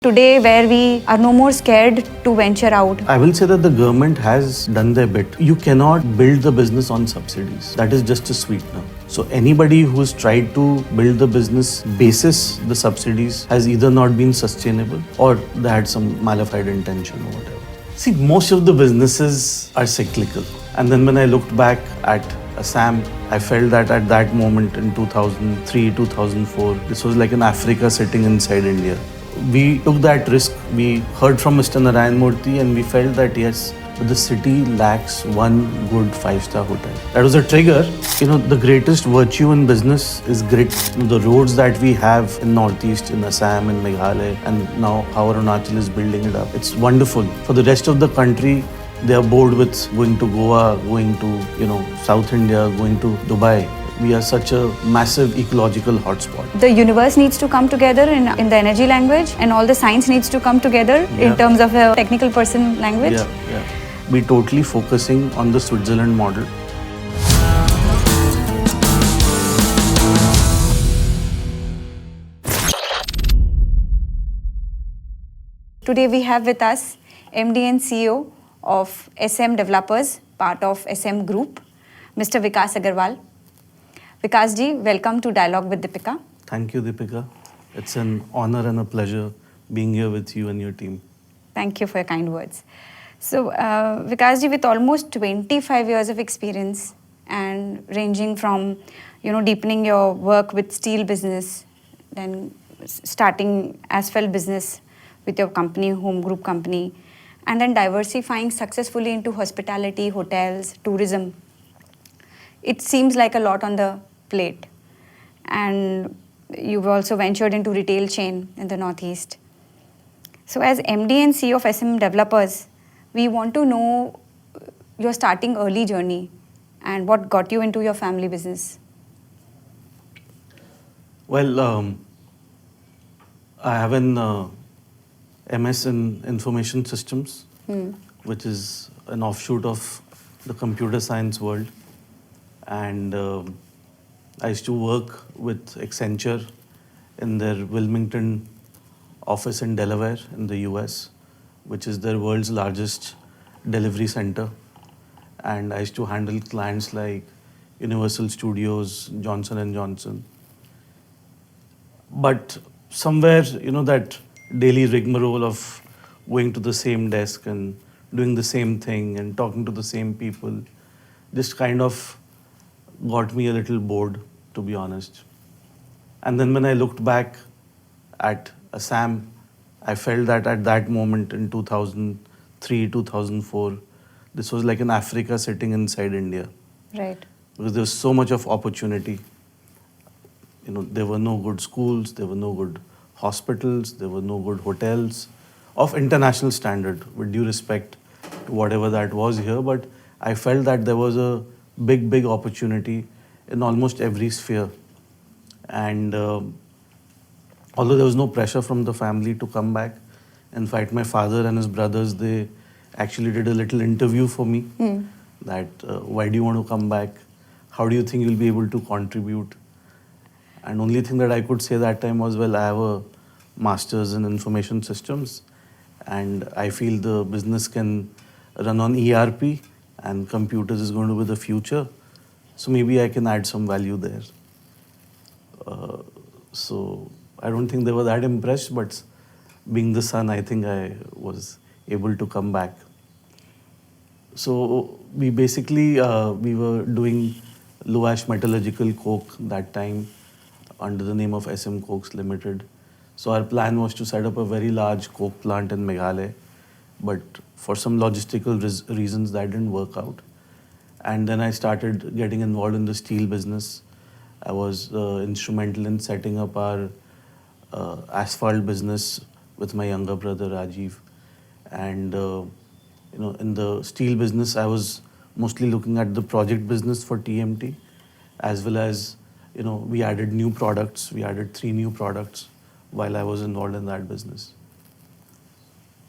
today where we are no more scared to venture out. I will say that the government has done their bit. You cannot build the business on subsidies. That is just a sweetener. So anybody who has tried to build the business basis the subsidies has either not been sustainable or they had some malified intention or whatever. See, most of the businesses are cyclical. And then when I looked back at Assam, I felt that at that moment in 2003, 2004, this was like an Africa sitting inside India. We took that risk. We heard from Mr. Narayan Murthy and we felt that yes, the city lacks one good 5-star hotel. That was a trigger. The greatest virtue in business is grit. The roads that we have in Northeast, in Assam, in Meghalaya, and now how Arunachal is building it up. It's wonderful. For the rest of the country, they are bored with going to Goa, going to, South India, going to Dubai. We are such a massive ecological hotspot. The universe needs to come together in the energy language, and all the science needs to come together in terms of a technical person language. Yeah. We're totally focusing on the Switzerland model. Today we have with us MD and CEO of SM Developers, part of SM Group, Mr. Vikas Agarwal. Vikas ji, welcome to Dialogue with Deepika. Thank you, Deepika. It's an honor and a pleasure being here with you and your team. Thank you for your kind words. So, Vikas ji, with almost 25 years of experience and ranging from, deepening your work with steel business, then starting asphalt business with your company, home group company, and then diversifying successfully into hospitality, hotels, tourism. It seems like a lot on the plate. And you've also ventured into retail chain in the Northeast. So as MD and CEO of SM Developers, we want to know your starting early journey and what got you into your family business. Well, I have an MS in Information Systems, which is an offshoot of the computer science world. And I used to work with Accenture in their Wilmington office in Delaware in the US, which is their world's largest delivery center. And I used to handle clients like Universal Studios, Johnson & Johnson. But somewhere, that daily rigmarole of going to the same desk and doing the same thing and talking to the same people just kind of got me a little bored, to be honest. And then when I looked back at Assam, I felt that at that moment in 2003, 2004, this was like an Africa sitting inside India. Right. Because there was so much of opportunity. There were no good schools, there were no good hospitals, there were no good hotels of international standard, with due respect to whatever that was here. But I felt that there was a big opportunity in almost every sphere. And although there was no pressure from the family to come back, in fact, my father and his brothers, they actually did a little interview for me that why do you want to come back? How do you think you'll be able to contribute? And only thing that I could say that time was, well, I have a master's in information systems and I feel the business can run on ERP and computers is going to be the future. So maybe I can add some value there. So I don't think they were that impressed, but being the son, I think I was able to come back. So we basically, we were doing low ash metallurgical coke that time under the name of SM Cokes Limited. So our plan was to set up a very large coke plant in Meghalaya, but for some logistical reasons that didn't work out. And then I started getting involved in the steel business. I was instrumental in setting up our asphalt business with my younger brother Rajiv. And in the steel business, I was mostly looking at the project business for TMT, as well as we added new products. We added 3 new products while I was involved in that business.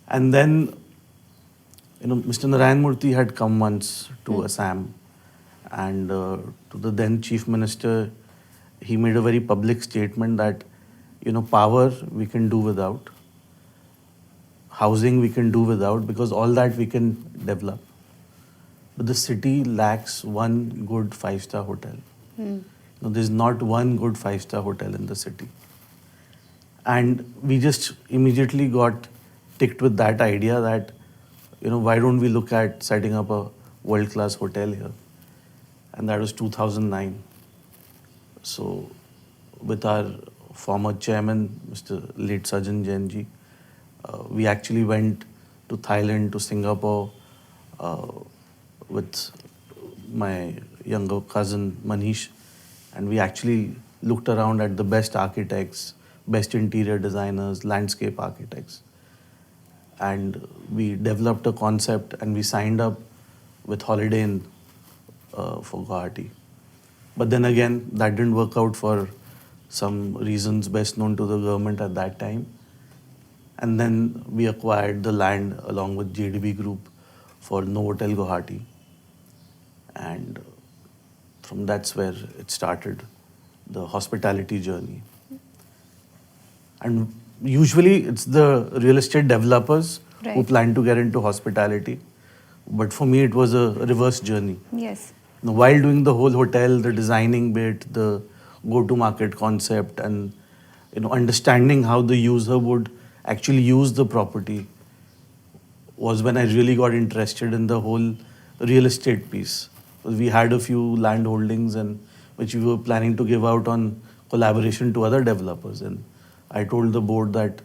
And then, Mr. Narayan Murthy had come once to Assam, and to the then Chief Minister, he made a very public statement that, power we can do without, housing we can do without, because all that we can develop. But the city lacks one good five-star hotel. No, there's not one good five-star hotel in the city. And we just immediately got ticked with that idea that, why don't we look at setting up a world-class hotel here? And that was 2009. So with our former chairman, Mr. Late Sajan Jain ji, we actually went to Thailand, to Singapore, with my younger cousin Manish, and we actually looked around at the best architects, best interior designers, landscape architects. And we developed a concept and we signed up with Holiday Inn for Guwahati. But then again, that didn't work out for some reasons best known to the government at that time. And then we acquired the land along with JDB Group for Novotel Guwahati. And from that's where it started, the hospitality journey. And usually it's the real estate developers who plan to get into hospitality. But for me, it was a reverse journey. Yes. Now, while doing the whole hotel, the designing bit, the go-to-market concept, and understanding how the user would actually use the property, was when I really got interested in the whole real estate piece. We had a few land holdings and which we were planning to give out on collaboration to other developers. And I told the board that,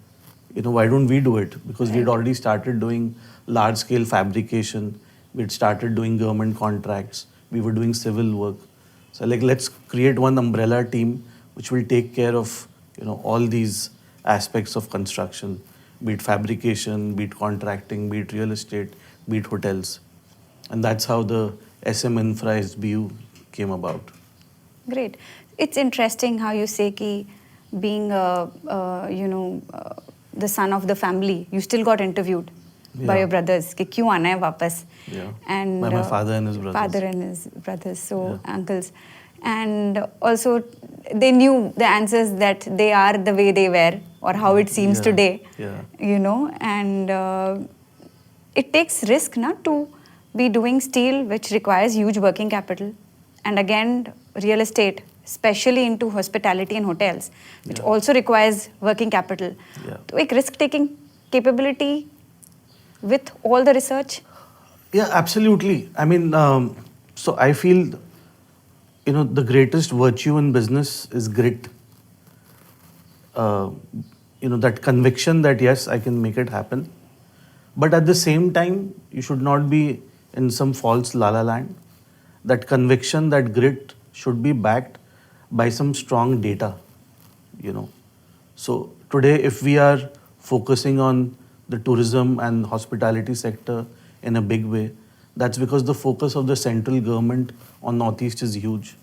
why don't we do it? Because we'd already started doing large-scale fabrication. We'd started doing government contracts. We were doing civil work. So let's create one umbrella team which will take care of, all these aspects of construction, be it fabrication, be it contracting, be it real estate, be it hotels. And that's how the SM Infra SBU came about. Great. It's interesting how you say ki being, the son of the family, you still got interviewed by your brothers. Ki kyun aana hai wapas? Yeah. And by my father and his brothers. Father and his brothers, so uncles. And also, they knew the answers that they are the way they were or how it seems today. Yeah. And it takes risk to be doing steel, which requires huge working capital. And again, real estate, especially into hospitality and hotels, which also requires working capital. Yeah. So, a risk-taking capability with all the research? Yeah, absolutely. I mean, so I feel, the greatest virtue in business is grit. That conviction that yes, I can make it happen. But at the same time, you should not be in some false la-la land. That conviction, that grit should be backed by some strong data, So today, if we are focusing on the tourism and hospitality sector in a big way, that's because the focus of the central government on Northeast is huge.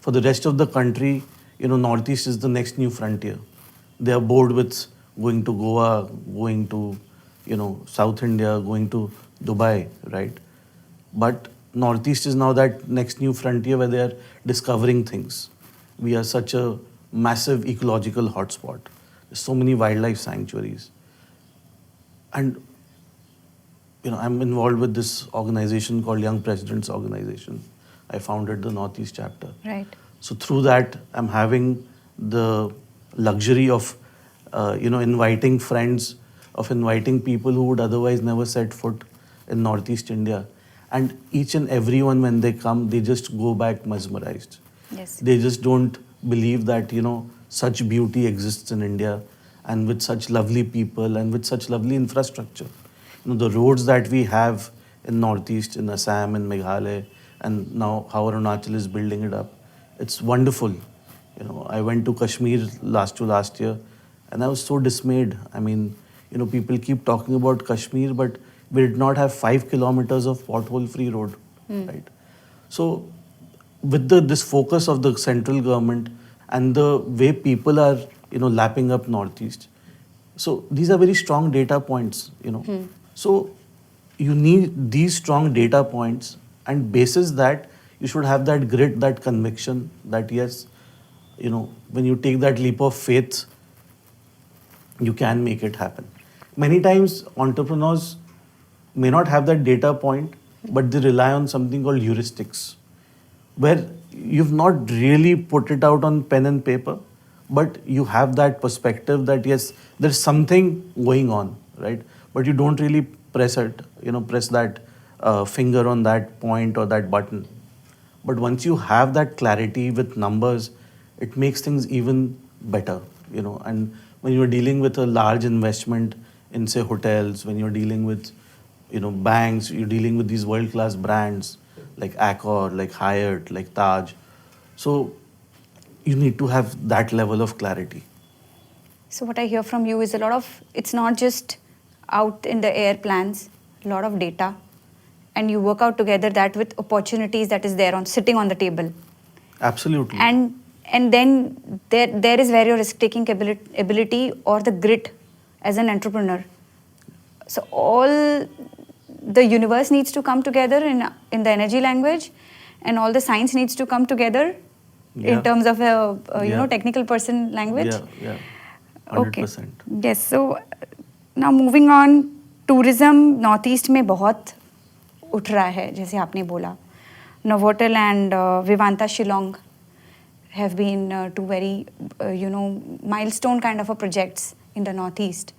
For the rest of the country, Northeast is the next new frontier. They are bored with going to Goa, going to, South India, going to Dubai, right? But Northeast is now that next new frontier where they are discovering things. We are such a massive ecological hotspot. There's so many wildlife sanctuaries. And I'm involved with this organization called Young Presidents Organization. I founded the Northeast chapter. Right. So through that, I'm having the luxury of, inviting friends, of inviting people who would otherwise never set foot in Northeast India. And each and every one, when they come, they just go back mesmerized. Yes. They just don't believe that, such beauty exists in India, and with such lovely people and with such lovely infrastructure. The roads that we have in Northeast, in Assam, in Meghalaya, and now how Arunachal is building it up, it's wonderful. I went to Kashmir last year, and I was so dismayed. I mean, people keep talking about Kashmir, but we did not have 5 kilometers of pothole-free road, right? So, with this focus of the central government and the way people are, lapping up Northeast, so these are very strong data points, So, you need these strong data points, and basis that, you should have that grit, that conviction that yes, when you take that leap of faith, you can make it happen. Many times entrepreneurs may not have that data point, but they rely on something called heuristics, where you've not really put it out on pen and paper, but you have that perspective that yes, there's something going on, right? But you don't really press it, press that finger on that point or that button. But once you have that clarity with numbers, it makes things even better, And when you're dealing with a large investment in, say, hotels, when you're dealing with, banks, you're dealing with these world-class brands like Accor, like Hyatt, like Taj. So you need to have that level of clarity. So what I hear from you is it's not just out in the air plans, a lot of data, and you work out together that with opportunities that is there sitting on the table. Absolutely. And then there is where your risk-taking ability or the grit as an entrepreneur. So all the universe needs to come together in the energy language, and all the science needs to come together in terms of a technical person language. Yeah. 100%. Okay. Yes. So now moving on, tourism Northeast में बहुत उठ रहा है, जैसे आपने बोला. Novotel and Vivanta Shillong have been two very milestone kind of a projects in the Northeast.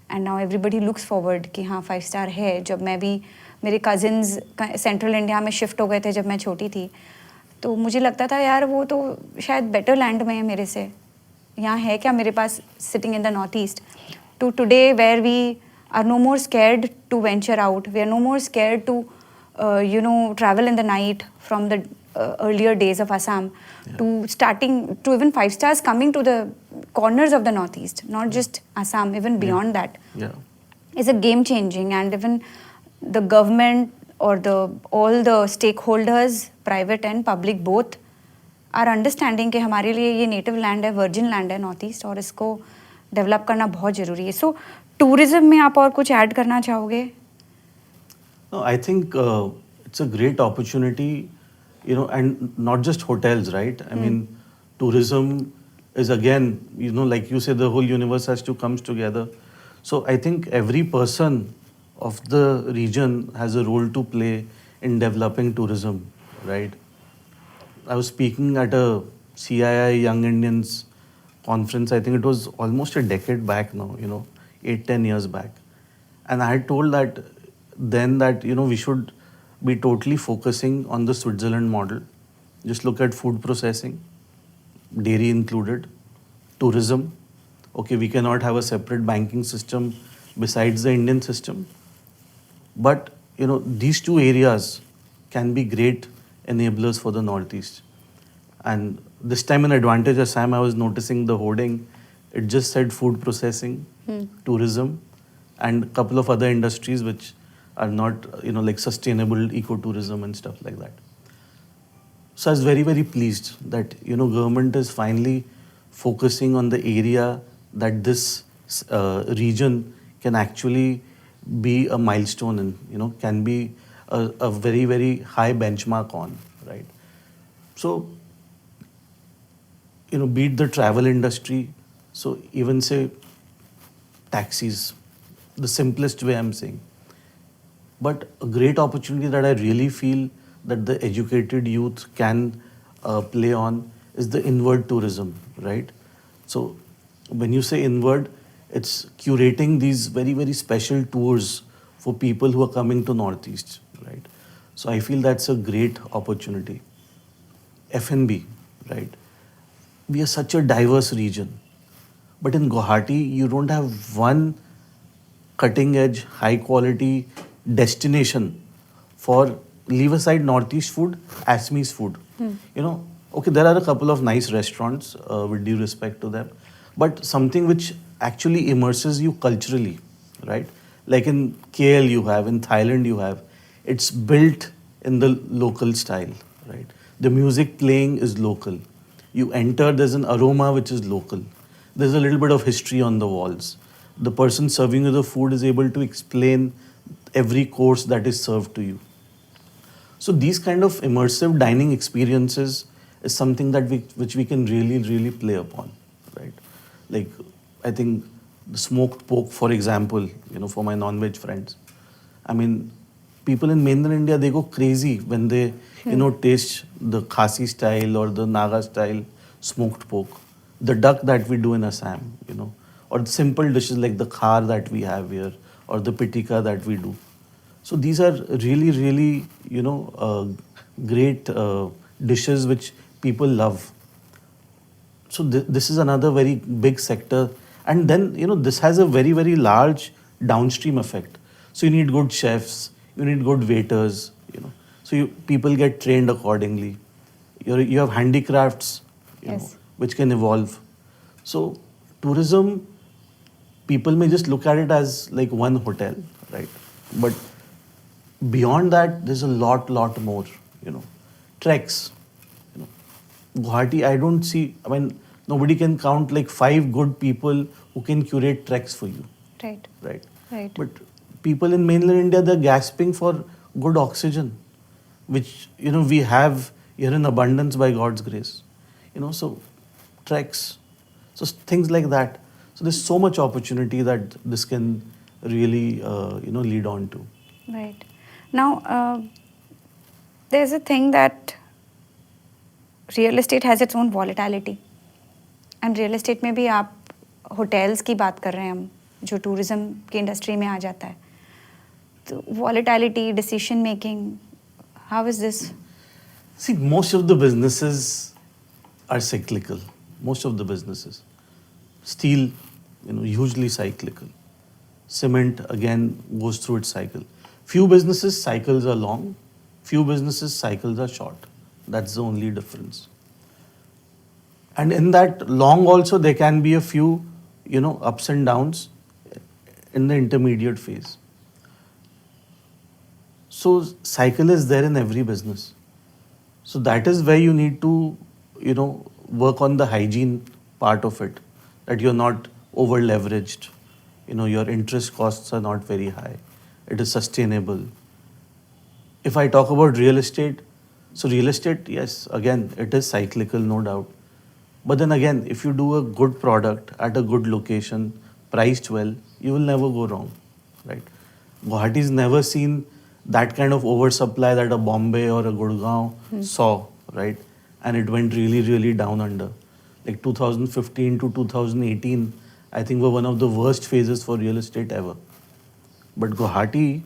And now everybody looks forward कि हाँ 5-star है. जब मैं भी मेरे cousins सेंट्रल इंडिया में शिफ्ट हो गए थे जब मैं छोटी थी, तो मुझे लगता था यार वो तो शायद बेटर लैंड में है मेरे से, यहाँ है क्या मेरे पास sitting in the north east. To today where we are no more scared to venture out, we are no more scared to travel in the night from the earlier days of Assam to starting to even 5 stars coming to the corners of the Northeast, not just Assam, even beyond that. Is a game changing, and even the government or all the stakeholders, private and public both, are understanding कि हमारे लिए ये native land है, virgin land है Northeast, और इसको develop करना बहुत ज़रूरी है. So tourism में आप और कुछ add करना चाहोगे? No, I think it's a great opportunity, and not just hotels, right? I mean, tourism is again, like you say, the whole universe has to come together. So I think every person of the region has a role to play in developing tourism, right? I was speaking at a CII Young Indians conference. I think it was almost a decade back now, 8-10 years back. And I had told that we should be totally focusing on the Switzerland model. Just look at food processing, dairy included, tourism. Okay, we cannot have a separate banking system besides the Indian system. But, these two areas can be great enablers for the Northeast. And this time in Advantage Assam, I was noticing the hoarding. It just said food processing, tourism, and a couple of other industries which are not, like sustainable ecotourism and stuff like that. So I was very, very pleased that, government is finally focusing on the area that this region can actually be a milestone and, can be a very, very high benchmark on, right? So, beat the travel industry. So even say taxis, the simplest way I'm saying. But a great opportunity that I really feel that the educated youth can play on is the inward tourism, right? So when you say inward, it's curating these very, very special tours for people who are coming to Northeast, right? So I feel that's a great opportunity. F&B, right? We are such a diverse region. But in Guwahati, you don't have one cutting edge, high quality destination for, leave aside Northeast food, Assamese food. Okay, there are a couple of nice restaurants, with due respect to them, but something which actually immerses you culturally, right? Like in KL you have, in Thailand you have, it's built in the local style, right? The music playing is local. You enter, there's an aroma which is local. There's a little bit of history on the walls. The person serving you the food is able to explain every course that is served to you. So these kind of immersive dining experiences is something that which we can really, really play upon, right? Like, I think the smoked pork, for example, for my non-veg friends. I mean, people in mainland India, they go crazy when they, taste the Khasi style or the Naga style smoked pork, the duck that we do in Assam, or the simple dishes like the khar that we have here or the pitika that we do. So these are really, really, great dishes which people love. So this is another very big sector. And then, this has a very, very large downstream effect. So you need good chefs, you need good waiters, So people get trained accordingly. You have handicrafts, Yes. which can evolve. So tourism, people may just look at it as like one hotel, right? But beyond that, there's a lot more, Treks, you know. Guwahati, I don't see, I mean, nobody can count like 5 good people who can curate treks for you, Right. right? Right. But people in mainland India, they're gasping for good oxygen, which, we have here in abundance by God's grace. So treks, so things like that. So there's so much opportunity that this can really, lead on to. Right. Now, there's a thing that real estate has its own volatility. And real estate में भी आप hotels की बात कर रहे हैं हम, जो tourism की industry में आ जाता है. तो volatility, decision making, how is this? See, most of the businesses are cyclical. Most of the businesses. Steel, hugely cyclical. Cement, again, goes through its cycle. Few businesses, cycles are long. Few businesses, cycles are short. That's the only difference. And in that long also, there can be a few, ups and downs in the intermediate phase. So cycle is there in every business. So that is where you need to, work on the hygiene part of it, that you're not over leveraged. Your interest costs are not very high. It is sustainable. If I talk about real estate, so real estate, yes, again, it is cyclical, no doubt. But then again, if you do a good product at a good location, priced well, you will never go wrong, right? Guwahati's never seen that kind of oversupply that a Bombay or a Gurgaon saw, right? And it went really, really down under. Like 2015 to 2018, I think were one of the worst phases for real estate ever. But Guwahati,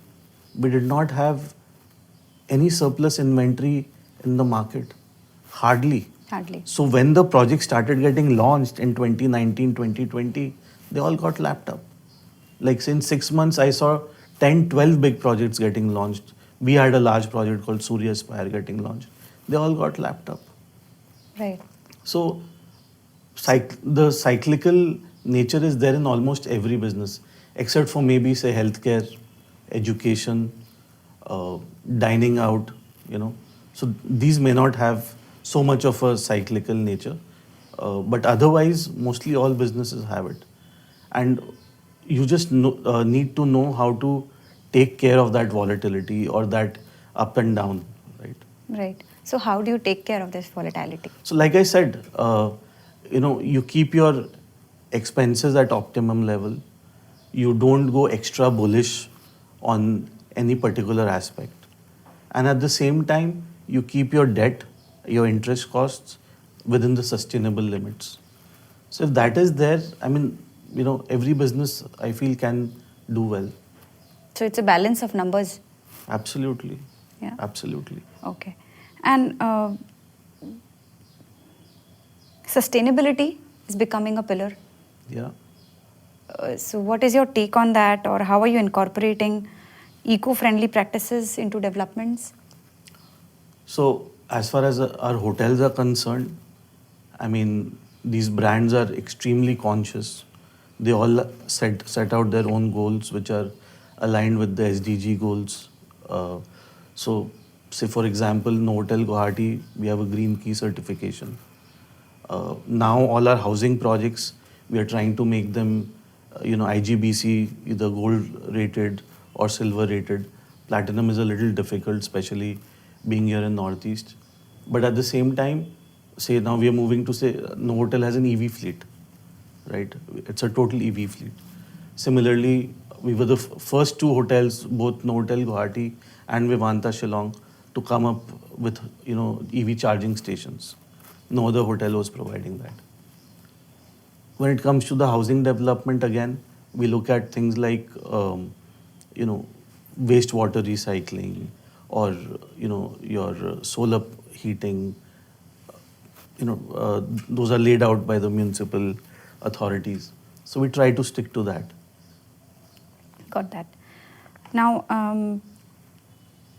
we did not have any surplus inventory in the market. Hardly. Hardly. So when the project started getting launched in 2019, 2020, they all got lapped up. Like in 6 months, I saw 10, 12 big projects getting launched. We had a large project called Surya Spire getting launched. They all got lapped up. Right. So the cyclical nature is there in almost every business, except for maybe say healthcare, education, dining out, So these may not have so much of a cyclical nature. But otherwise, mostly all businesses have it. And you just need to know how to take care of that volatility or that up and down, right? Right. So how do you take care of this volatility? So like I said, you keep your expenses at optimum level. You don't go extra bullish on any particular aspect. And at the same time, you keep your debt, your interest costs within the sustainable limits. So if that is there, I mean, every business I feel can do well. So it's a balance of numbers. Absolutely. Yeah. Absolutely. Okay. And sustainability is becoming a pillar. Yeah. So what is your take on that, or how are you incorporating eco-friendly practices into developments? So as far as our hotels are concerned, I mean, these brands are extremely conscious. They all set out their own goals, which are aligned with the SDG goals. So, say for example, Novotel Guwahati, we have a Green Key certification. Now all our housing projects, we are trying to make them, IGBC, either gold rated or silver rated. Platinum is a little difficult, especially being here in Northeast. But at the same time, say now we are moving to say Novotel has an EV fleet, right? It's a total EV fleet. Similarly, we were the first two hotels, both Novotel Guwahati and Vivanta Shillong, to come up with EV charging stations. No other hotel was providing that. When it comes to the housing development, again, we look at things like wastewater recycling, or your solar heating. Those are laid out by the municipal authorities. So we try to stick to that. Got that. Now,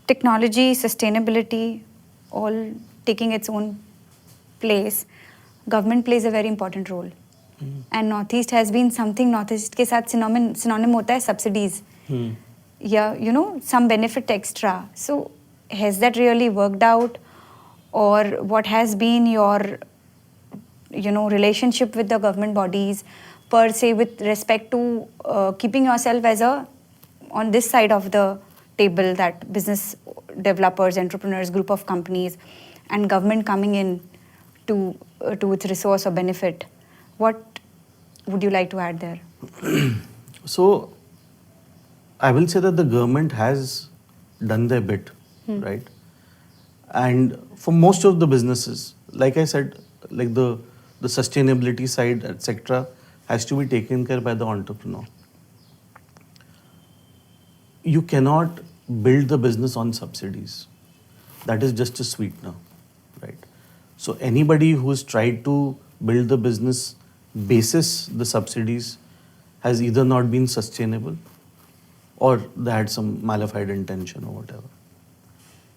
technology, sustainability, all taking its own place, government plays a very important role. And Northeast has been something, Northeast के साथ synonym होता है subsidies. Yeah, some benefit extra. So has that really worked out? Or what has been your, relationship with the government bodies per se with respect to keeping yourself as on this side of the table, that business developers, entrepreneurs, group of companies, and government coming in to its resource or benefit? What would you like to add there? So, I will say that the government has done their bit, right? And for most of the businesses, like I said, like the sustainability side, etc., has to be taken care by the entrepreneur. You cannot build the business on subsidies. That is just a sweetener, right? So anybody who's tried to build the business basis the subsidies has either not been sustainable or they had some malified intention or whatever.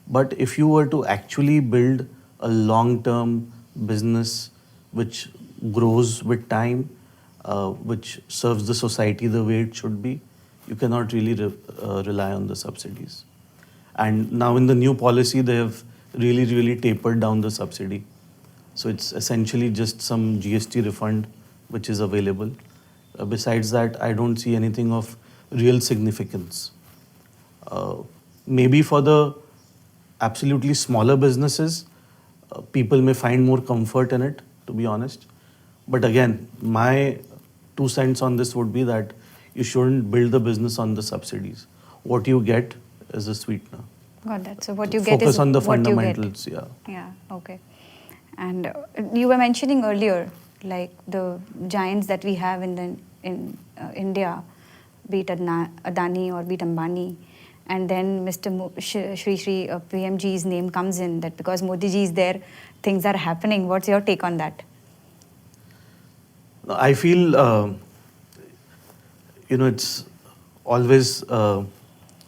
But if you were to actually build a long-term business which grows with time, which serves the society the way it should be, you cannot really rely on the subsidies. And now in the new policy, they have really, really tapered down the subsidy. So it's essentially just some GST refund which is available. Besides that, I don't see anything of real significance. Maybe for the absolutely smaller businesses, people may find more comfort in it, to be honest. But again, my 2 cents on this would be that you shouldn't build the business on the subsidies. What you get is a sweetener. Got that. So what you get Focus is on the what you get. fundamentals, yeah. Yeah, okay. And you were mentioning earlier, like the giants that we have in India, be it Adani or be it Ambani, and then Mr. Shri PMG's name comes in, that because Modi ji is there, things are happening. What's your take on that? I feel, it's always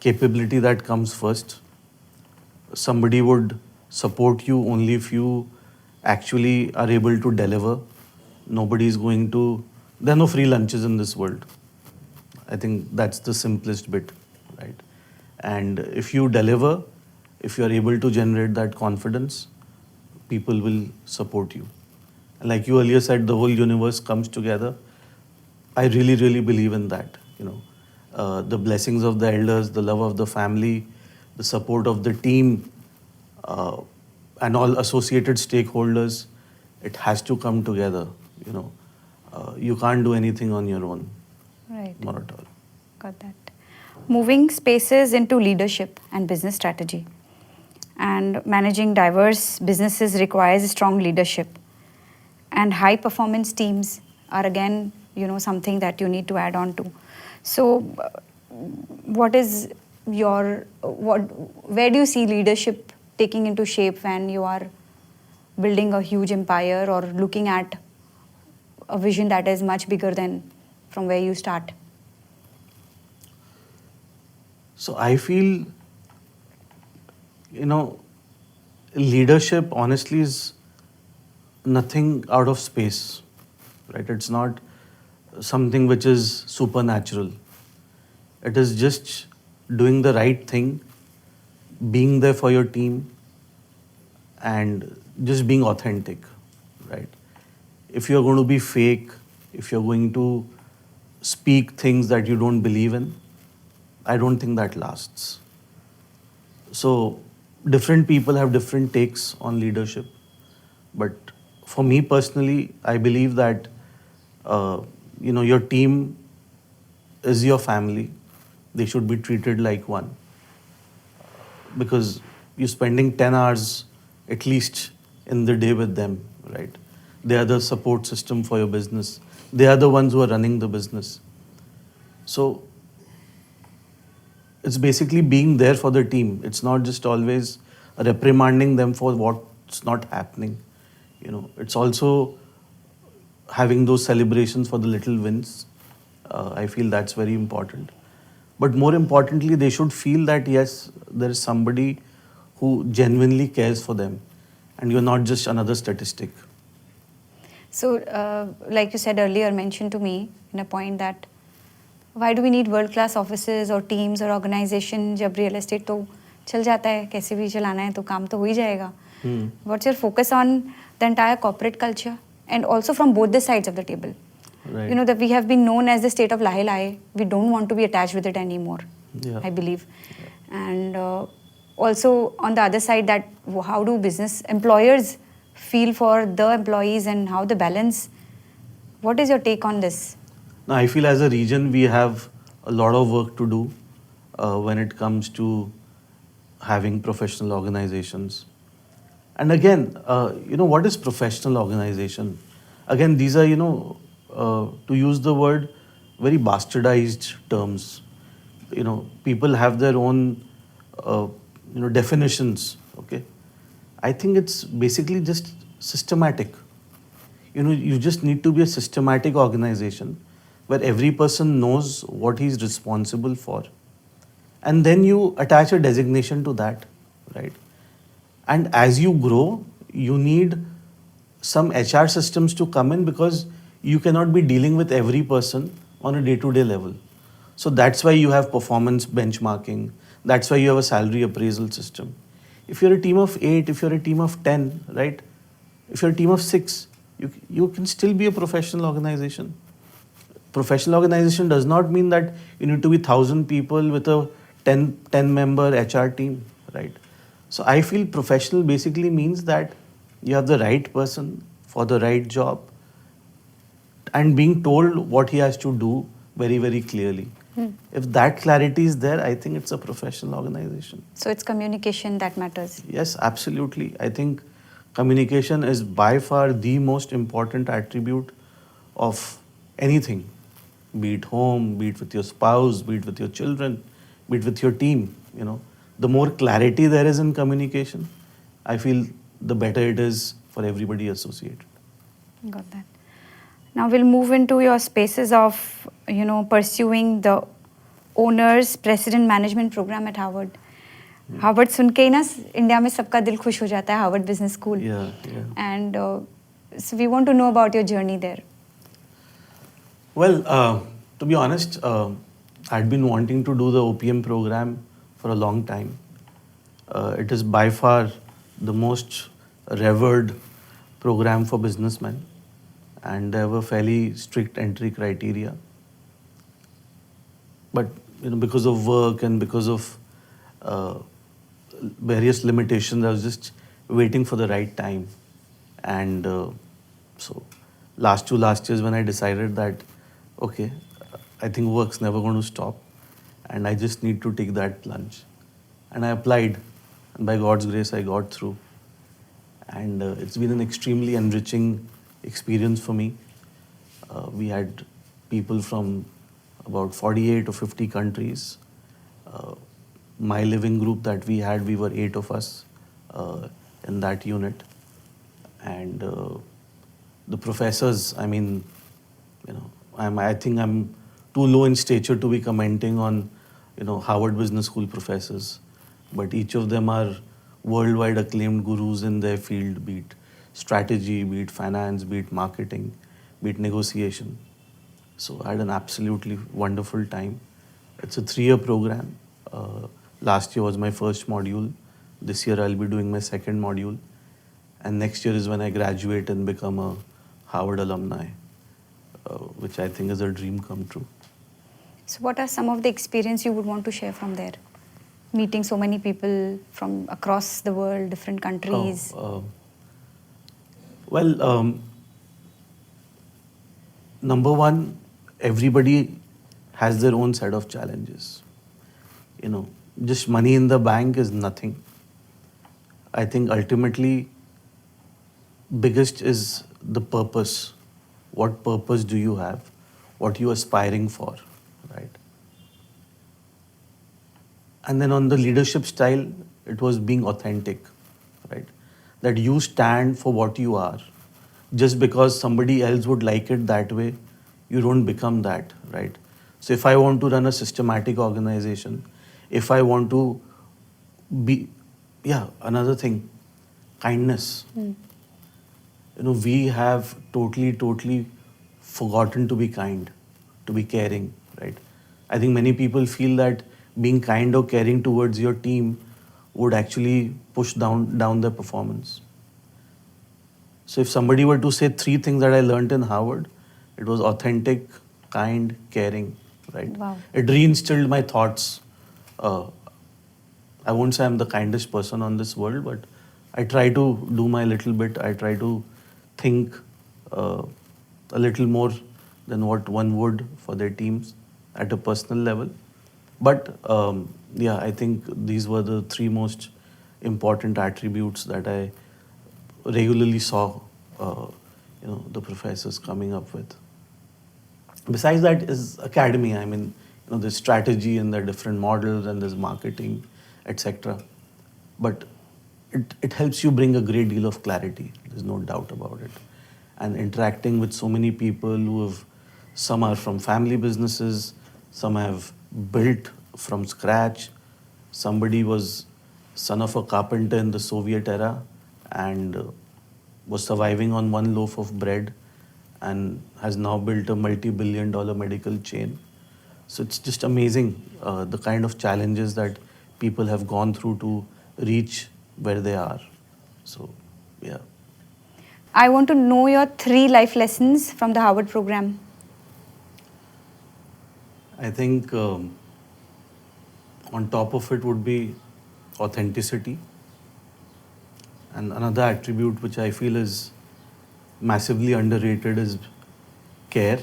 capability that comes first. Somebody would support you only if you actually are able to deliver. Nobody is going to... There are no free lunches in this world. I think that's the simplest bit, right? And if you deliver, if you are able to generate that confidence, people will support you. And like you earlier said, the whole universe comes together. I really, really believe in that. The blessings of the elders, the love of the family, the support of the team, and all associated stakeholders, it has to come together. You can't do anything on your own. Right. Not at all. Got that. Moving spaces into leadership and business strategy. And managing diverse businesses requires strong leadership. And high performance teams are again, something that you need to add on to. So where do you see leadership taking into shape when you are building a huge empire or looking at a vision that is much bigger than from where you start? So I feel, leadership honestly is nothing out of space, right? It's not something which is supernatural. It is just doing the right thing, being there for your team, and just being authentic, right? If you're going to be fake, if you're going to speak things that you don't believe in, I don't think that lasts. So different people have different takes on leadership. But for me personally, I believe that, your team is your family. They should be treated like one. Because you're spending 10 hours at least in the day with them, right? They are the support system for your business. They are the ones who are running the business. So it's basically being there for the team. It's not just always reprimanding them for what's not happening. It's also having those celebrations for the little wins. I feel that's very important. But more importantly, they should feel that yes, there is somebody who genuinely cares for them, and you're not just another statistic. So, like you said earlier, mentioned to me in a point that why do we need world-class offices or teams or organization जब real estate तो चल जाता है, कैसे भी चलाना है तो काम तो हो ही जाएगा. What's your focus on the entire corporate culture and also from both the sides of the table? Right. That we have been known as the state of lie. We don't want to be attached with it anymore, Yeah. I believe. And also on the other side, that how do business employers feel for the employees and how the balance? What is your take on this? Now, I feel as a region, we have a lot of work to do when it comes to having professional organizations. And again, what is professional organization? Again, these are, to use the word, very bastardized terms. People have their own, definitions, okay? I think it's basically just systematic. You just need to be a systematic organization where every person knows what he's responsible for. And then you attach a designation to that, right? And as you grow, you need some HR systems to come in because you cannot be dealing with every person on a day-to-day level. So that's why you have performance benchmarking. That's why you have a salary appraisal system. If you're a team of 8, if you're a team of 10, right? If you're a team of 6, you can still be a professional organization. Professional organization does not mean that you need to be 1,000 people with a 10-member HR team, right? So I feel professional basically means that you have the right person for the right job and being told what he has to do very, very clearly. If that clarity is there, I think it's a professional organization. So it's communication that matters. Yes, absolutely. I think communication is by far the most important attribute of anything, be it home, be it with your spouse, be it with your children, be it with your team. The more clarity there is in communication, I feel the better it is for everybody associated. Got that. Now we'll move into your spaces of, pursuing the owners president management program at Harvard. Harvard सुन के ही ना India में सबका दिल खुश हो जाता है, Harvard Business School. Yeah. And so we want to know about your journey there. Well, to be honest, I'd been wanting to do the OPM program for a long time. It is by far the most revered program for businessmen, and there were fairly strict entry criteria. But because of work and because of various limitations, I was just waiting for the right time. And so last years when I decided that, okay, I think work's never going to stop and I just need to take that plunge. And I applied, and by God's grace, I got through. And it's been an extremely enriching experience for me. We had people from about 48 or 50 countries. My living group that we had, we were 8 of us in that unit. And the professors, I think I'm too low in stature to be commenting on, Harvard Business School professors. But each of them are worldwide acclaimed gurus in their field, be it strategy, be it finance, be it marketing, be it negotiation. So I had an absolutely wonderful time. It's a 3-year program. Last year was my first module. This year I'll be doing my second module. And next year is when I graduate and become a Harvard alumni, which I think is a dream come true. So what are some of the experience you would want to share from there? Meeting so many people from across the world, different countries. Number one, everybody has their own set of challenges. Just money in the bank is nothing. I think ultimately biggest is the purpose. What purpose do you have? What you aspiring for, right? And then on the leadership style, it was being authentic, right? That you stand for what you are. Just because somebody else would like it that way, you don't become that, right? So if I want to run a systematic organization, if I want to be, another thing, kindness. We have totally forgotten to be kind, to be caring, right? I think many people feel that being kind or caring towards your team would actually push down their performance. So if somebody were to say three things that I learned in Harvard, it was authentic, kind, caring, right? Wow. It reinstilled my thoughts. I won't say I'm the kindest person on this world, but I try to do my little bit. I try to think a little more than what one would for their teams at a personal level. But I think these were the three most important attributes that I regularly saw, the professors coming up with. Besides that is academy. I mean, there's strategy and there are different models and there's marketing, etc. But it helps you bring a great deal of clarity. There's no doubt about it. And interacting with so many people some are from family businesses, some have built from scratch. Somebody was son of a carpenter in the Soviet era and was surviving on one loaf of bread and has now built a multi-billion-dollar medical chain. So it's just amazing the kind of challenges that people have gone through to reach where they are. So, yeah. I want to know your 3 life lessons from the Harvard program. I think on top of it would be authenticity. And another attribute which I feel is massively underrated is care,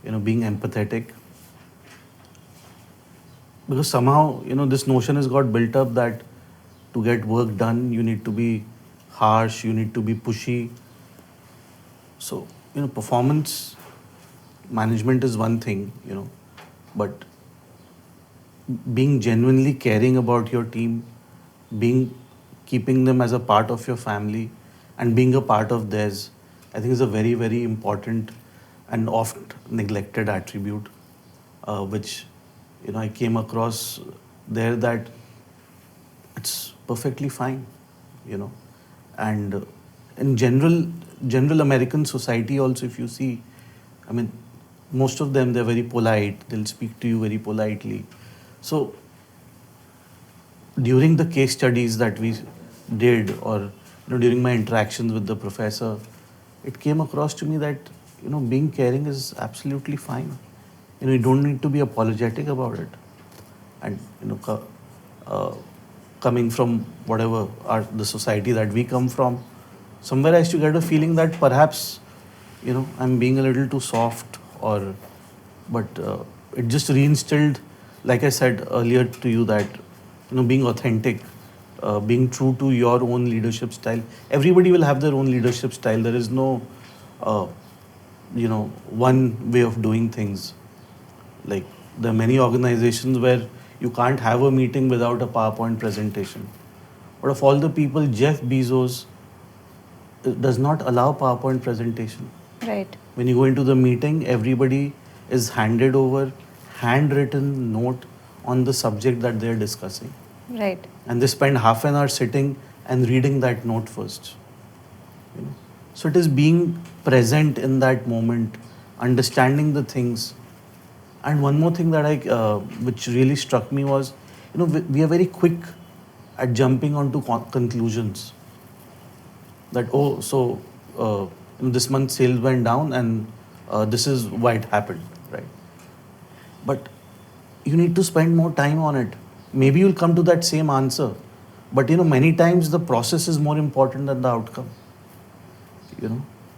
being empathetic. Because somehow, this notion has got built up that to get work done, you need to be harsh, you need to be pushy. So, performance management is one thing, but being genuinely caring about your team, keeping them as a part of your family and being a part of theirs, I think is a very, very important and oft neglected attribute, which, I came across there that it's perfectly fine, and in general American society also, if you see, I mean, most of them, they're very polite, they'll speak to you very politely. So during the case studies that we did, or during my interactions with the professor, it came across to me that being caring is absolutely fine. You don't need to be apologetic about it. And coming from whatever the society that we come from, somewhere I used to get a feeling that perhaps I'm being a little too soft, but it just reinstilled, like I said earlier to you, that being authentic, being true to your own leadership style. Everybody will have their own leadership style. There is no one way of doing things. Like, there are many organizations where you can't have a meeting without a PowerPoint presentation. But of all the people, Jeff Bezos does not allow PowerPoint presentation. Right. When you go into the meeting, everybody is handed over handwritten note on the subject that they're discussing. Right. And they spend half an hour sitting and reading that note first. So it is being present in that moment, understanding the things. And one more thing that which really struck me was, we are very quick at jumping onto conclusions. That, this month sales went down and this is why it happened, right? But you need to spend more time on it. Maybe you'll come to that same answer, but many times the process is more important than the outcome.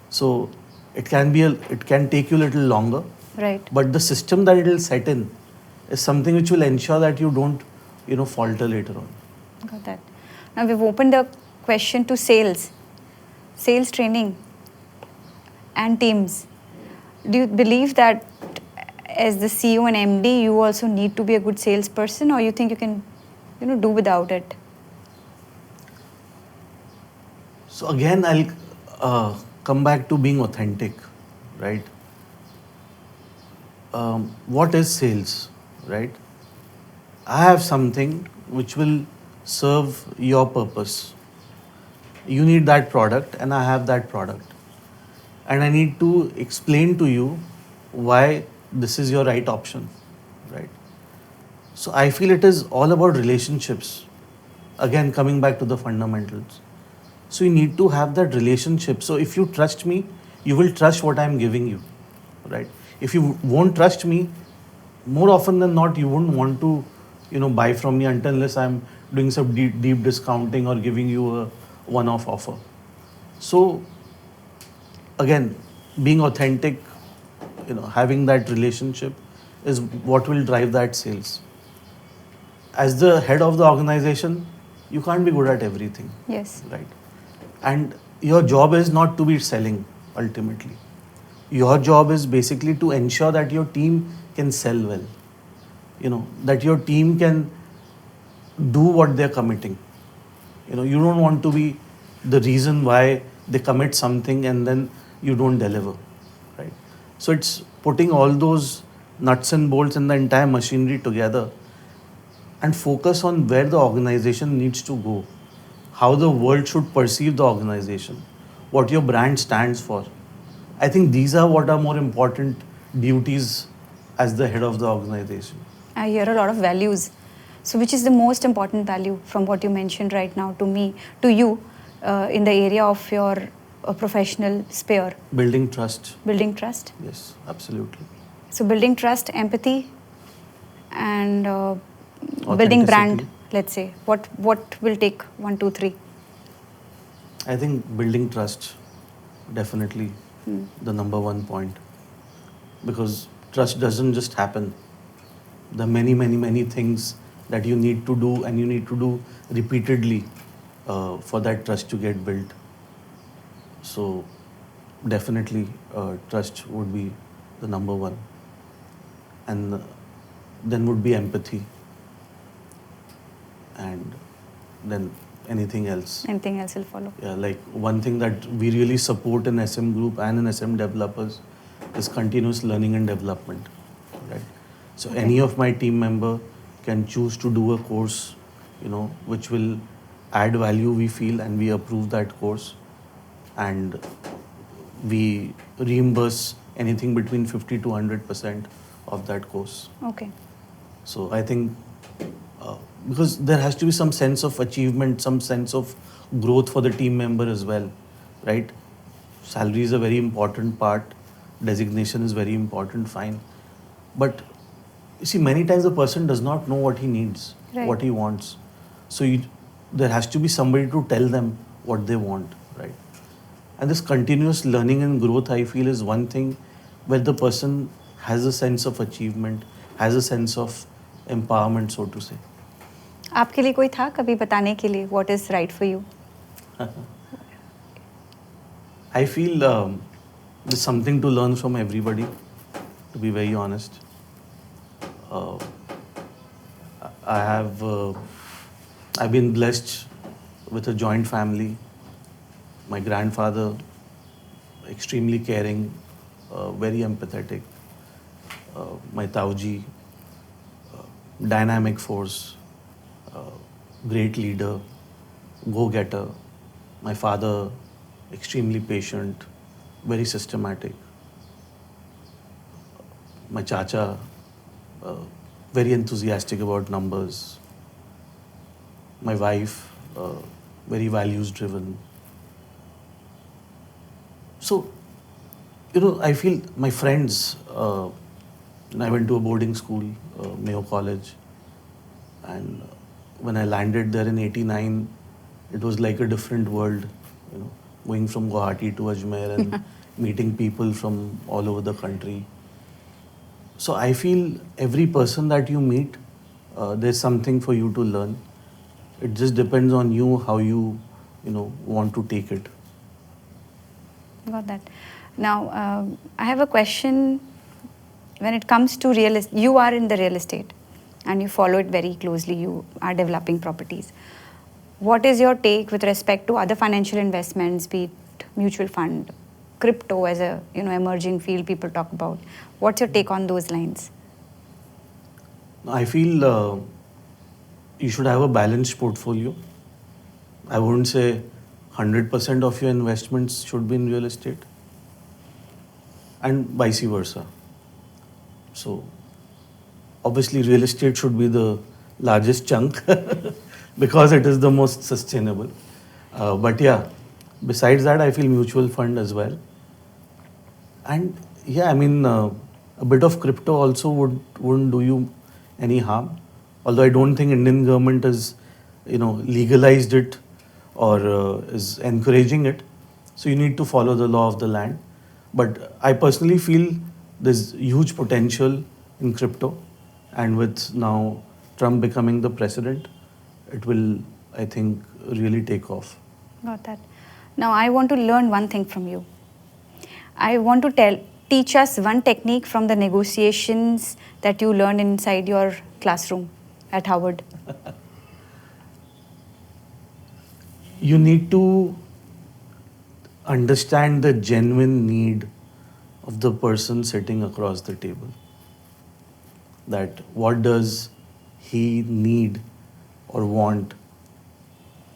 So it can take you a little longer, Right. But the system that it will set in is something which will ensure that you don't, falter later on. Got that. Now we've opened the question to sales training and teams. Do you believe that as the CEO and MD, you also need to be a good salesperson, or you think you can, do without it? So again, I'll come back to being authentic, right? What is sales, right? I have something which will serve your purpose. You need that product, and I have that product. And I need to explain to you why this is your right option, right? So I feel it is all about relationships. Again, coming back to the fundamentals. So you need to have that relationship. So if you trust me, you will trust what I'm giving you, right? If you won't trust me, more often than not, you wouldn't want to, buy from me unless I'm doing some deep discounting or giving you a one-off offer. So again, being authentic, having that relationship is what will drive that sales. As the head of the organization, you can't be good at everything. Yes. Right. And your job is not to be selling ultimately. Your job is basically to ensure that your team can sell well. That your team can do what they're committing. You don't want to be the reason why they commit something and then you don't deliver. Right. So it's putting all those nuts and bolts and the entire machinery together and focus on where the organization needs to go, how the world should perceive the organization, what your brand stands for. I think these are what are more important duties as the head of the organization. I hear a lot of values. So which is the most important value from what you mentioned right now to you, in the area of your professional sphere? Building trust. Building trust? Yes, absolutely. So building trust, empathy, and building Authenticity. brand, let's say. What will take 1, 2, 3? I think building trust, definitely the number one point. Because trust doesn't just happen. There are many, many, many things that you need to do, and you need to do repeatedly for that trust to get built. So definitely trust would be the number one. And then would be empathy. And then anything else. Anything else will follow. Yeah, like one thing that we really support in SM Group and in SM developers is continuous learning and development, right? So any of my team member can choose to do a course, which will add value, we feel, and we approve that course, and we reimburse anything between 50 to 100% of that course. Okay. So I think because there has to be some sense of achievement, some sense of growth for the team member as well, right? Salary is a very important part. Designation is very important, fine. But you see, many times the person does not know what he needs, Right. what he wants. So there has to be somebody to tell them what they want, right? And this continuous learning and growth, I feel, is one thing where the person has a sense of achievement, has a sense of empowerment, so to say. आपके लिए कोई था कभी बताने के लिए what is right for you? I feel there's something to learn from everybody, to be very honest. I've been blessed with a joint family. My grandfather, extremely caring, very empathetic. My Tauji, dynamic force, great leader, go-getter. My father, extremely patient, very systematic. My chacha, very enthusiastic about numbers. My wife, very values-driven. So, I feel my friends, I went to a boarding school, Mayo College, and when I landed there in '89, it was like a different world, going from Guwahati to Ajmer and meeting people from all over the country. So I feel every person that you meet, there's something for you to learn. It just depends on you how you want to take it. Got that. Now, I have a question. When it comes to real estate, you are in the real estate and you follow it very closely. You are developing properties. What is your take with respect to other financial investments, be it mutual fund, crypto as a emerging field people talk about? What's your take on those lines? I feel you should have a balanced portfolio. I wouldn't say 100% of your investments should be in real estate, and vice versa. So, obviously, real estate should be the largest chunk because it is the most sustainable. But yeah, besides that, I feel mutual fund as well. And yeah, I mean, a bit of crypto also wouldn't do you any harm. Although I don't think Indian government is, legalized it or is encouraging it. So you need to follow the law of the land. But I personally feel there's huge potential in crypto, and with now Trump becoming the president, it will, I think, really take off. Got that. Now, I want to learn one thing from you. I want to teach us one technique from the negotiations that you learned inside your classroom at Harvard. You need to understand the genuine need of the person sitting across the table. That what does he need or want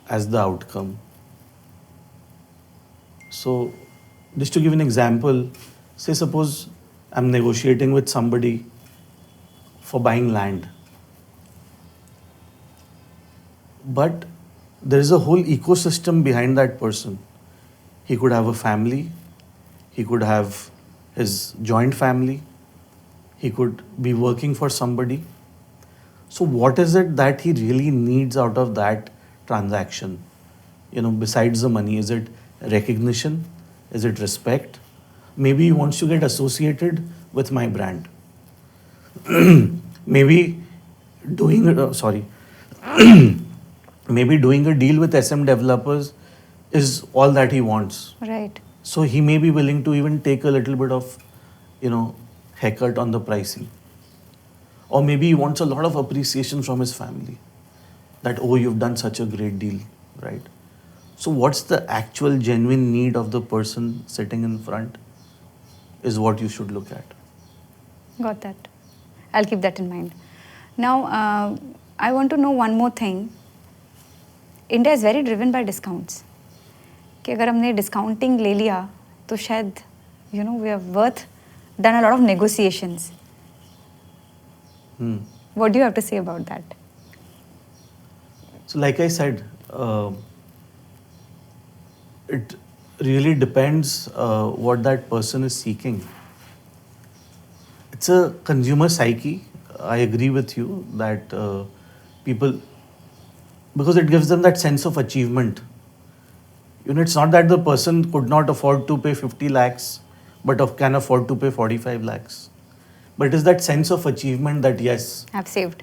as the outcome. So, just to give an example, say suppose I'm negotiating with somebody for buying land. But there is a whole ecosystem behind that person. He could have a family, he could have his joint family, he could be working for somebody. So what is it that he really needs out of that transaction? Besides the money, is it recognition? Is it respect? Maybe he wants to get associated with my brand. Maybe doing maybe doing a deal with SM developers is all that he wants. Right. So he may be willing to even take a little bit of, haircut on the pricing. Or maybe he wants a lot of appreciation from his family. That, oh, you've done such a great deal, right? So what's the actual genuine need of the person sitting in front is what you should look at. Got that. I'll keep that in mind. Now, I want to know one more thing. India is very driven by discounts. कि अगर हमने discounting ले लिया तो शायद we have done a lot of negotiations. What do you have to say about that? So like I said, it really depends what that person is seeking. It's a consumer psyche. I agree with you that people, because it gives them that sense of achievement. It's not that the person could not afford to pay 50 lakhs, but can afford to pay 45 lakhs. But it is that sense of achievement that, yes, I've saved.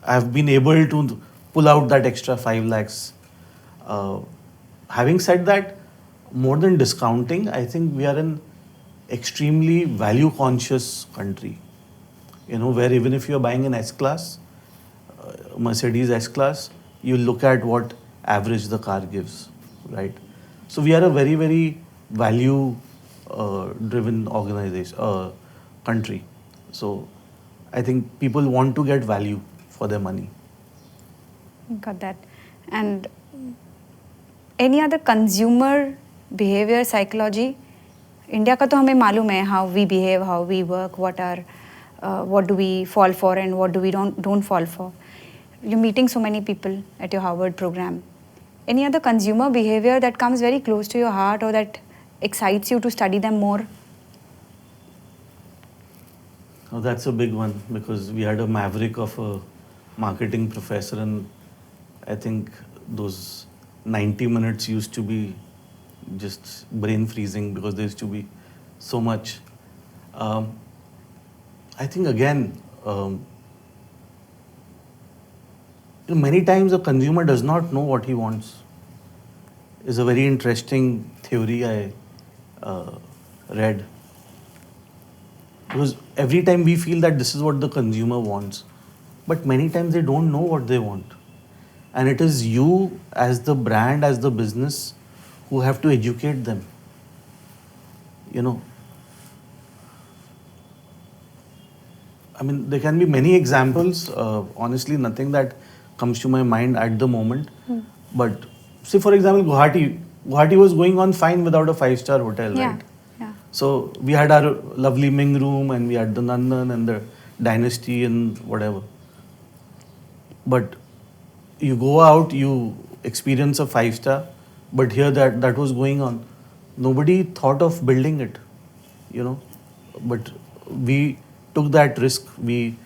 I've been able to pull out that extra 5 lakhs. Having said that, more than discounting, I think we are an extremely value conscious country. Where even if you're buying an S-Class, Mercedes S-Class, you look at what average the car gives, right? So we are a very, very value driven country. So I think people want to get value for their money. Got that. And any other consumer behavior psychology? India का तो हमें मालूम है how we behave, how we work, what do we fall for and what do we don't fall for. You're meeting so many people at your Harvard program. Any other consumer behavior that comes very close to your heart or that excites you to study them more? Oh, that's a big one because we had a maverick of a marketing professor, and I think those 90 minutes used to be just brain freezing because there used to be so much. I think again, many times a consumer does not know what he wants. Is a very interesting theory I read. Because every time we feel that this is what the consumer wants, but many times they don't know what they want. And it is you as the brand, as the business, who have to educate them. You know, I mean, there can be many examples. Honestly, nothing that comes to my mind at the moment. But say, for example, Guwahati was going on fine without a 5-star hotel, Yeah, right? yeah. So we had our lovely Ming room and we had the Nandan and the Dynasty and whatever. But you go out, you experience a 5-star, but here that was going on. Nobody thought of building it, you know. But we took that risk. We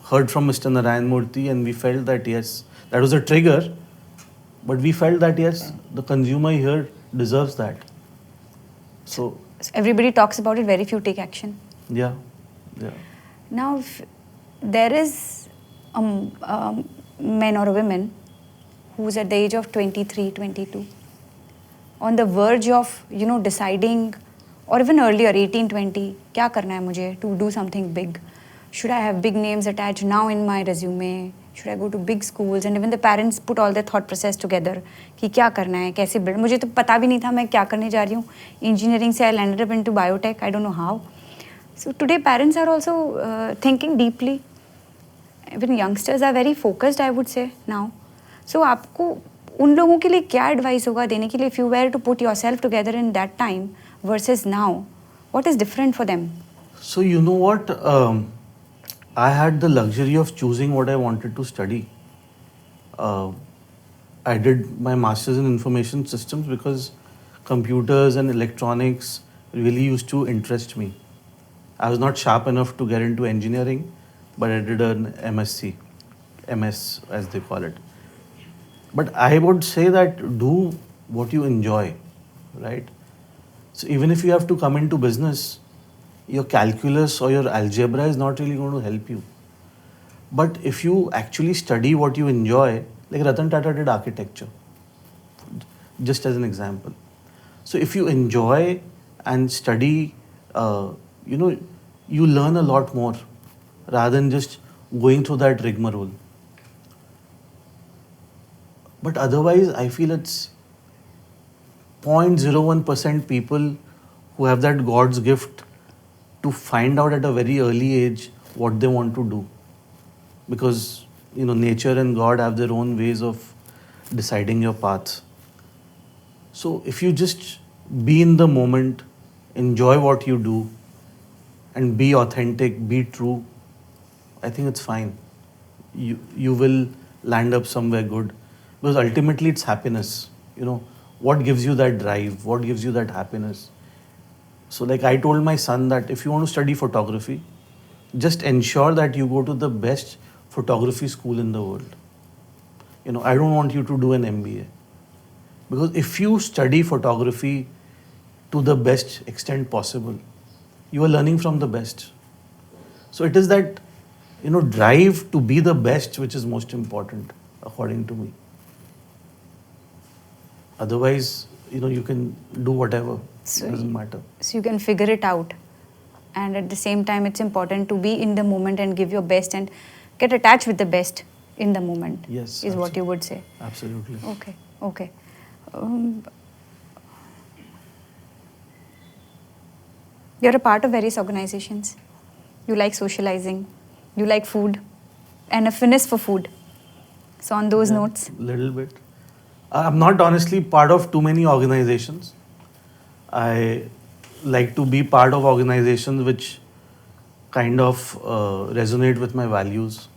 heard from Mr. Narayan Murthy and we felt that yes, that was a trigger. But we felt that yes, the consumer here deserves that. So So everybody talks about it, very few take action. yeah. Now, if there is a man or a woman who's at the age of 23, 22, on the verge of, deciding, or even earlier, 18, 20, kya karna hai mujhe to do something big? Should I have big names attached now in my resume? Should I go to big schools? And even the parents put all their thought process together कि क्या करना है, कैसे build. मुझे तो पता भी नहीं था मैं क्या करने जा रही हूँ. Engineering से I landed up into biotech. I don't know how. So today parents are also thinking deeply. Even youngsters are very focused, I would say now. So आपको उन लोगों के लिए क्या advice होगा देने के लिए if you were to put yourself together in that time versus now? What is different for them? So you know what? I had the luxury of choosing what I wanted to study. I did my master's in information systems because computers and electronics really used to interest me. I was not sharp enough to get into engineering, but I did an MSc, MS as they call it. But I would say that do what you enjoy, right? So even if you have to come into business, your calculus or your algebra is not really going to help you. But if you actually study what you enjoy, like Ratan Tata did architecture, just as an example. So if you enjoy and study, you learn a lot more rather than just going through that rigmarole. But otherwise, I feel it's 0.01% people who have that God's gift to find out at a very early age what they want to do. Because, nature and God have their own ways of deciding your path. So if you just be in the moment, enjoy what you do, and be authentic, be true, I think it's fine. You will land up somewhere good. Because ultimately it's happiness. What gives you that drive? What gives you that happiness? So like I told my son that if you want to study photography, just ensure that you go to the best photography school in the world. I don't want you to do an MBA. Because if you study photography to the best extent possible, you are learning from the best. So it is that, drive to be the best which is most important, according to me. Otherwise, you can do whatever. It doesn't matter. So you can figure it out. And at the same time, it's important to be in the moment and give your best and get attached with the best in the moment. Yes. Is what you would say. Absolutely. Okay. You're a part of various organizations. You like socializing. You like food. And a finesse for food. So on those notes. Little bit. I'm not honestly part of too many organizations. I like to be part of organizations which kind of resonate with my values.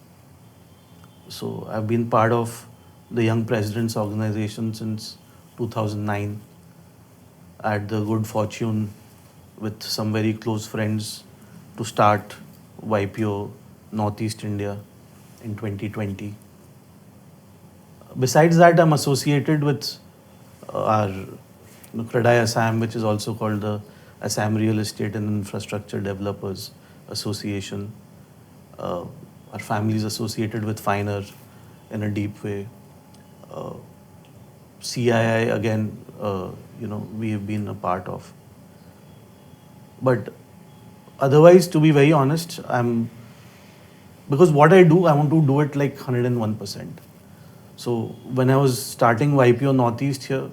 So I've been part of the Young Presidents Organization since 2009. I had the good fortune with some very close friends to start YPO Northeast India in 2020. Besides that, I'm associated with our CREDAI Assam, which is also called the Assam Real Estate and Infrastructure Developers association. Our family is associated with Finer in a deep way. Uh, CII again, we have been a part of. But otherwise, to be very honest, because what I do, I want to do it like 101%. So when I was starting YPO Northeast here,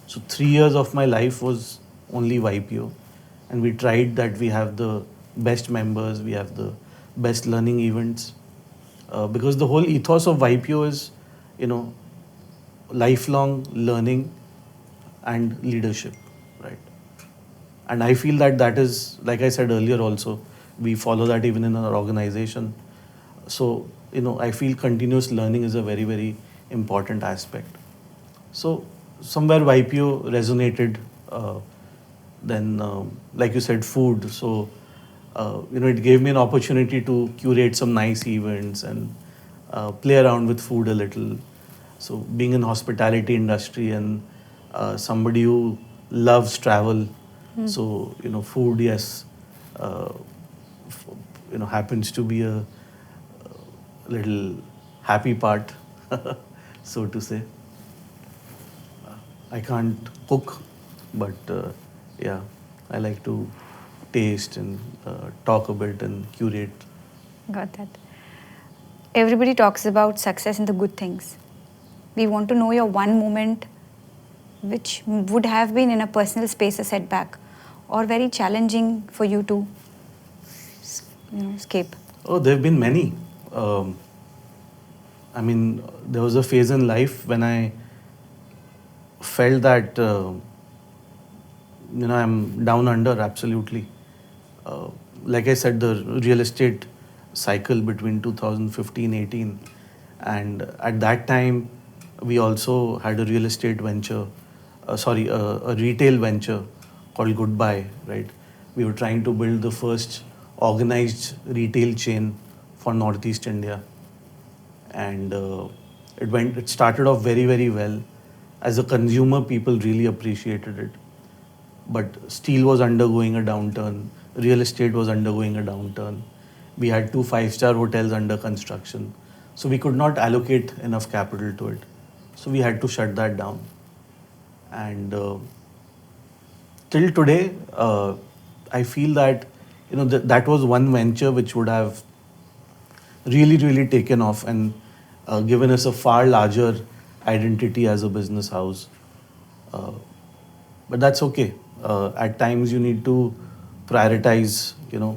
so 3 years of my life was only YPO. And we tried that we have the best members, we have the best learning events. Because the whole ethos of YPO is, lifelong learning and leadership, right? And I feel that is, like I said earlier also, we follow that even in our organization. So, I feel continuous learning is a very, very important aspect. So, somewhere YPO resonated. Then, like you said, food. So, it gave me an opportunity to curate some nice events and play around with food a little. So, being in hospitality industry and somebody who loves travel, so food, yes, uh, happens to be a little happy part, so to say. I can't cook, but yeah, I like to taste and talk a bit and curate. Got that. Everybody talks about success and the good things. We want to know your one moment which would have been in a personal space a setback or very challenging for you to escape. Oh, there have been many. I mean, there was a phase in life when I felt that, I'm down under absolutely. Like I said, the real estate cycle between 2015-18, and at that time, we also had a real estate venture, a retail venture called Goodbye, right? We were trying to build the first organized retail chain for Northeast India, and it started off very, very well. As a consumer, people really appreciated it, but steel was undergoing a downturn, real estate was undergoing a downturn. We had 2 5-star hotels under construction, so we could not allocate enough capital to it. So we had to shut that down. And till today, I feel that that was one venture which would have really, really taken off and given us a far larger identity as a business house. Uh, but that's okay. At times you need to prioritize,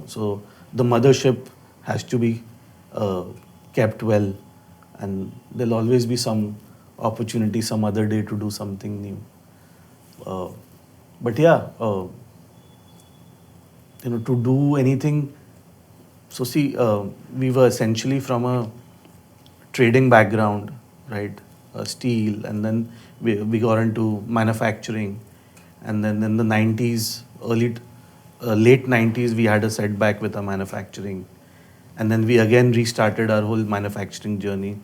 so the mothership has to be kept well, and there'll always be some opportunity some other day to do something new. But yeah, to do anything. So see, we were essentially from a trading background, right? Steel, and then we got into manufacturing, and then in the 90s, late 90s, we had a setback with our manufacturing, and then we again restarted our whole manufacturing journey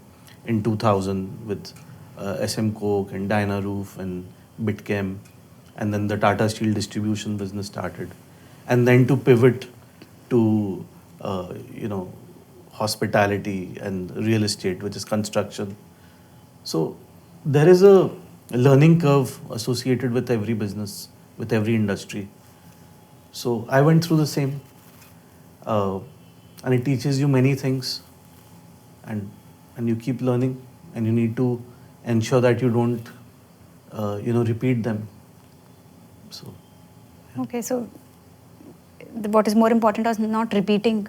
in 2000 with SM Coke and Dyna Roof and Bitchem, and then the Tata Steel distribution business started, and then to pivot to hospitality and real estate, which is construction. So there is a learning curve associated with every business, with every industry. So I went through the same, uh, and it teaches you many things, and you keep learning, and you need to ensure that you don't, repeat them. So. Okay, so what is more important is not repeating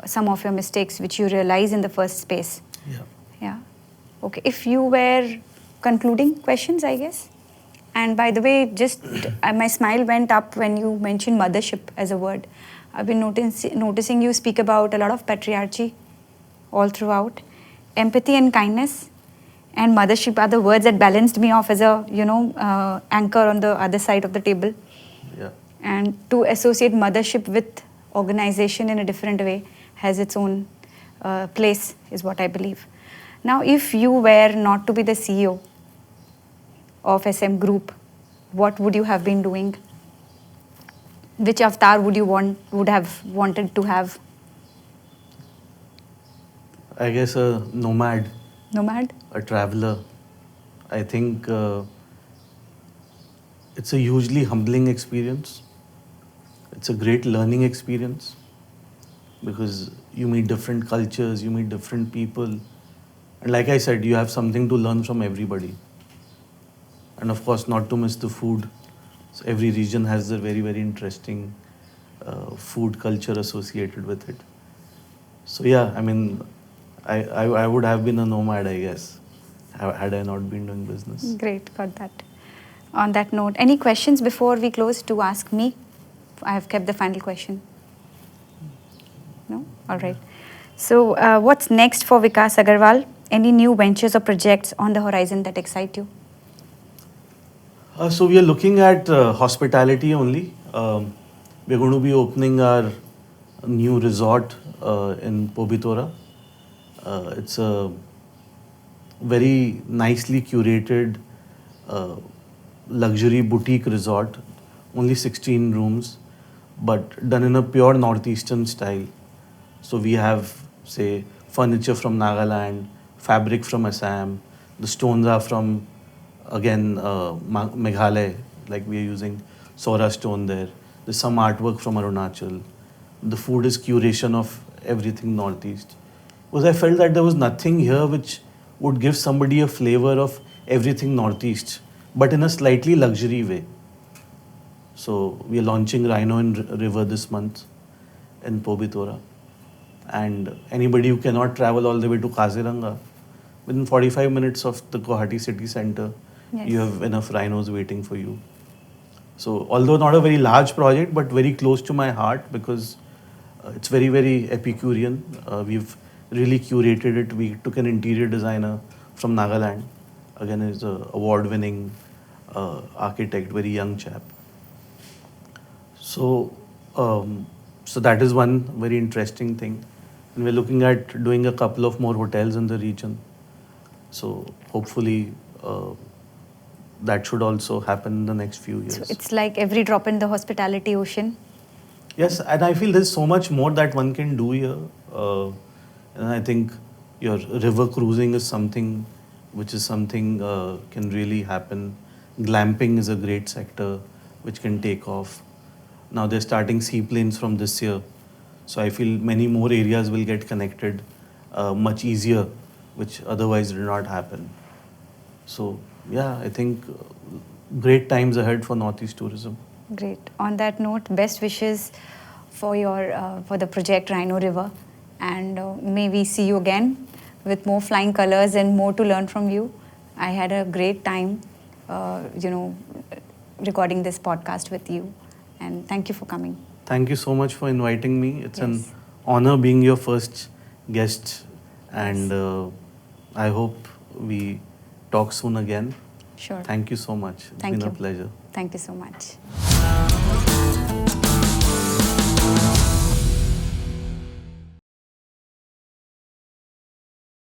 some of your mistakes which you realize in the first space. Yeah. Yeah. Okay, if you were concluding questions, I guess. And by the way, just my smile went up when you mentioned mothership as a word. I've been noticing you speak about a lot of patriarchy all throughout. Empathy and kindness and mothership are the words that balanced me off as a anchor on the other side of the table. Yeah. And to associate mothership with organization in a different way has its own place, is what I believe. Now, if you were not to be the CEO of SM Group, what would you have been doing? Which avatar would have wanted to have? I guess a nomad, Nomad? a traveler. I think it's a hugely humbling experience. It's a great learning experience because you meet different cultures, you meet different people. And like I said, you have something to learn from everybody. And of course, not to miss the food. So every region has their very, very interesting food culture associated with it. So yeah, I mean, I would have been a nomad, I guess, had I not been doing business. Great, got that. On that note, any questions before we close to ask me? I have kept the final question. No? All right. So, what's next for Vikas Agarwal? Any new ventures or projects on the horizon that excite you? So we are looking at hospitality only. We're going to be opening our new resort in Pobitora. It's a very nicely curated luxury boutique resort, only 16 rooms, but done in a pure northeastern style. So we have, say, furniture from Nagaland, fabric from Assam, the stones are from, again, Meghalaya, like we are using Sora stone there. There's some artwork from Arunachal. The food is curation of everything northeast. Because I felt that there was nothing here which would give somebody a flavor of everything northeast, but in a slightly luxury way. So we are launching Rhino in River this month in Pobitora. And anybody who cannot travel all the way to Kaziranga, within 45 minutes of the Guwahati city center, Yes. you have enough rhinos waiting for you. So although not a very large project, but very close to my heart because it's very, very Epicurean. We've really curated it. We took an interior designer from Nagaland. Again, is an award-winning architect, very young chap. So, so that is one very interesting thing. And we're looking at doing a couple of more hotels in the region. So hopefully that should also happen in the next few years. So it's like every drop in the hospitality ocean. Yes, and I feel there's so much more that one can do here. And I think your river cruising is something which is something can really happen. Glamping is a great sector which can take off. Now they're starting seaplanes from this year. So I feel many more areas will get connected much easier, which otherwise did not happen. So yeah, I think great times ahead for Northeast tourism. Great. On that note, best wishes for your for the project Rhino River, and may we see you again with more flying colors and more to learn from you. I had a great time, recording this podcast with you, and thank you for coming. Thank you so much for inviting me. It's an Yes. honor being your first guest, and I hope we talk soon again. Sure. Thank you so much. It's Thank been you. a pleasure. Thank you so much.